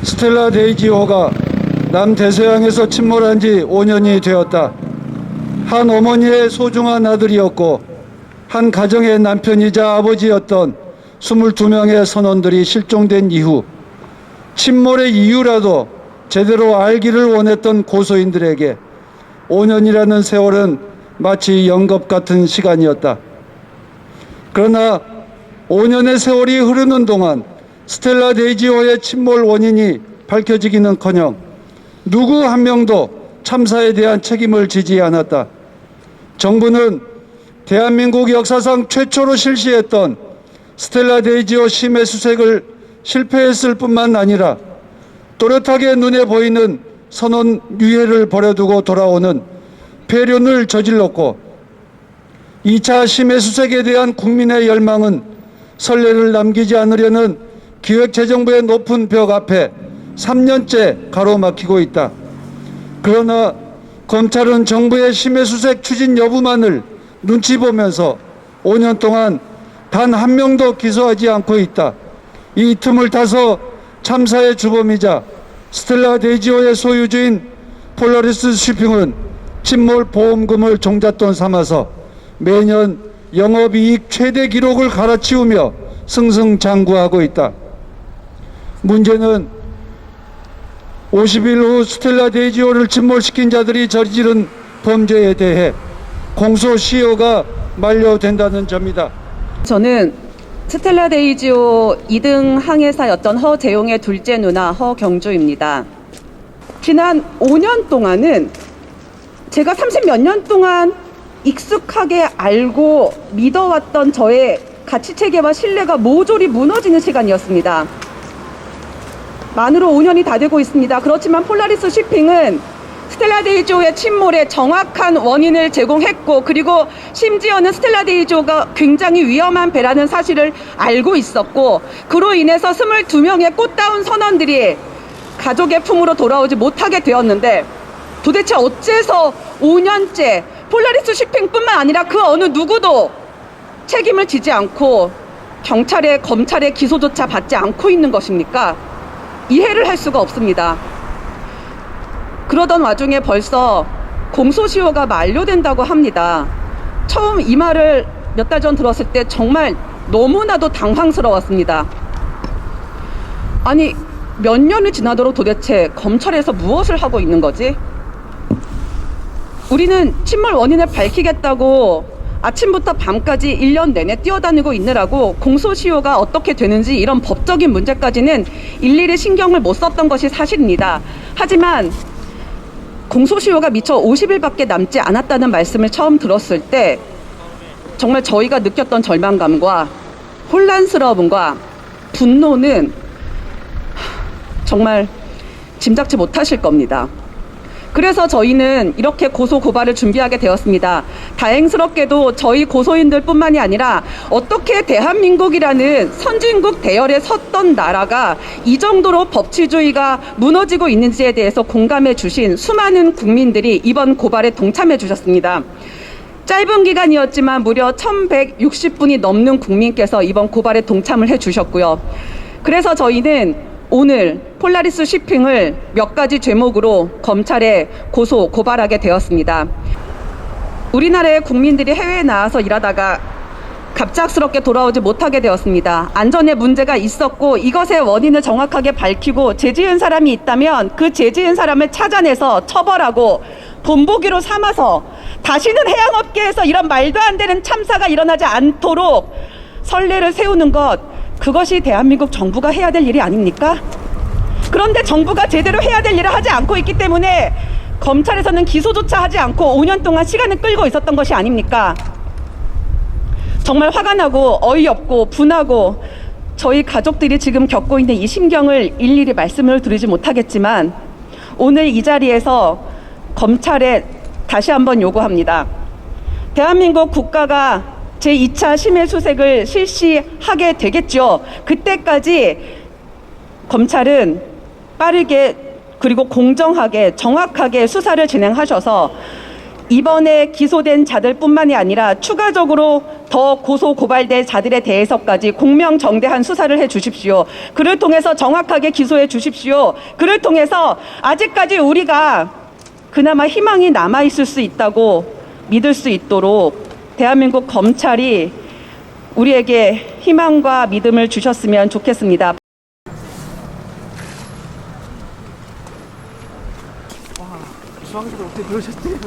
스텔라 데이지호가 남대서양에서 침몰한 지 5년이 되었다. 한 어머니의 소중한 아들이었고 한 가정의 남편이자 아버지였던 22명의 선원들이 실종된 이후 침몰의 이유라도 제대로 알기를 원했던 고소인들에게 5년이라는 세월은 마치 영겁 같은 시간이었다. 그러나 5년의 세월이 흐르는 동안 스텔라 데이지호의 침몰 원인이 밝혀지기는커녕 누구 한 명도 참사에 대한 책임을 지지 않았다. 정부는 대한민국 역사상 최초로 실시했던 스텔라 데이지호 심해 수색을 실패했을 뿐만 아니라 또렷하게 눈에 보이는 선원 유해를 버려두고 돌아오는 폐륜을 저질렀고 2차 심해 수색에 대한 국민의 열망은 선례를 남기지 않으려는 기획재정부의 높은 벽 앞에 3년째 가로막히고 있다. 그러나 검찰은 정부의 심해 수색 추진 여부만을 눈치 보면서 5년 동안 단 한 명도 기소하지 않고 있다. 이 틈을 타서 참사의 주범이자 스텔라 데이지호의 소유주인 폴라리스 쉬핑은 침몰 보험금을 종잣돈 삼아서 매년 영업이익 최대 기록을 갈아치우며 승승장구하고 있다. 문제는 50일 후 스텔라 데이지호를 침몰시킨 자들이 저지른 범죄에 대해 공소시효가 만료된다는 점이다. 저는 스텔라 데이지호 2등 항해사였던 허재용의 둘째 누나 허경주입니다. 지난 5년 동안은 제가 30몇 년 동안 익숙하게 알고 믿어왔던 저의 가치체계와 신뢰가 모조리 무너지는 시간이었습니다. 만으로 5년이 다 되고 있습니다. 그렇지만 폴라리스 쉬핑은 스텔라 데이지호의 침몰의 정확한 원인을 제공했고, 그리고 심지어는 스텔라 데이지호가 굉장히 위험한 배라는 사실을 알고 있었고, 그로 인해서 22명의 꽃다운 선원들이 가족의 품으로 돌아오지 못하게 되었는데, 도대체 어째서 5년째 폴라리스 쉬핑뿐만 아니라 그 어느 누구도 책임을 지지 않고 경찰의 검찰의 기소조차 받지 않고 있는 것입니까? 이해를 할 수가 없습니다. 그러던 와중에 벌써 공소시효가 만료된다고 합니다. 처음 이 말을 몇 달 전 들었을 때 정말 너무나도 당황스러웠습니다. 아니, 몇 년이 지나도록 도대체 검찰에서 무엇을 하고 있는 거지? 우리는 침몰 원인을 밝히겠다고 아침부터 밤까지 1년 내내 뛰어다니고 있느라고 공소시효가 어떻게 되는지 이런 법적인 문제까지는 일일이 신경을 못 썼던 것이 사실입니다. 하지만 공소시효가 미처 50일밖에 남지 않았다는 말씀을 처음 들었을 때 정말 저희가 느꼈던 절망감과 혼란스러움과 분노는 정말 짐작치 못하실 겁니다. 그래서 저희는 이렇게 고소 고발을 준비하게 되었습니다. 다행스럽게도 저희 고소인들 뿐만이 아니라 어떻게 대한민국이라는 선진국 대열에 섰던 나라가 이 정도로 법치주의가 무너지고 있는지에 대해서 공감해 주신 수많은 국민들이 이번 고발에 동참해 주셨습니다. 짧은 기간이었지만 무려 1160분이 넘는 국민께서 이번 고발에 동참을 해 주셨고요. 그래서 저희는 오늘 폴라리스 쉬핑을 몇 가지 죄목으로 검찰에 고소, 고발하게 되었습니다. 우리나라의 국민들이 해외에 나와서 일하다가 갑작스럽게 돌아오지 못하게 되었습니다. 안전에 문제가 있었고 이것의 원인을 정확하게 밝히고 죄지은 사람이 있다면 그 죄지은 사람을 찾아내서 처벌하고 본보기로 삼아서 다시는 해양업계에서 이런 말도 안 되는 참사가 일어나지 않도록 선례를 세우는 것, 그것이 대한민국 정부가 해야 될 일이 아닙니까? 그런데 정부가 제대로 해야 될 일을 하지 않고 있기 때문에 검찰에서는 기소조차 하지 않고 5년 동안 시간을 끌고 있었던 것이 아닙니까? 정말 화가 나고 어이없고 분하고 저희 가족들이 지금 겪고 있는 이 심경을 일일이 말씀을 드리지 못하겠지만 오늘 이 자리에서 검찰에 다시 한번 요구합니다. 대한민국 국가가 제2차 심해 수색을 실시하게 되겠죠. 그때까지 검찰은 빠르게 그리고 공정하게 정확하게 수사를 진행하셔서 이번에 기소된 자들뿐만이 아니라 추가적으로 더 고소 고발될 자들에 대해서까지 공명정대한 수사를 해 주십시오. 그를 통해서 정확하게 기소해 주십시오. 그를 통해서 아직까지 우리가 그나마 희망이 남아 있을 수 있다고 믿을 수 있도록 대한민국 검찰이 우리에게 희망과 믿음을 주셨으면 좋겠습니다. 주황색을 어떻게 그러셨대요?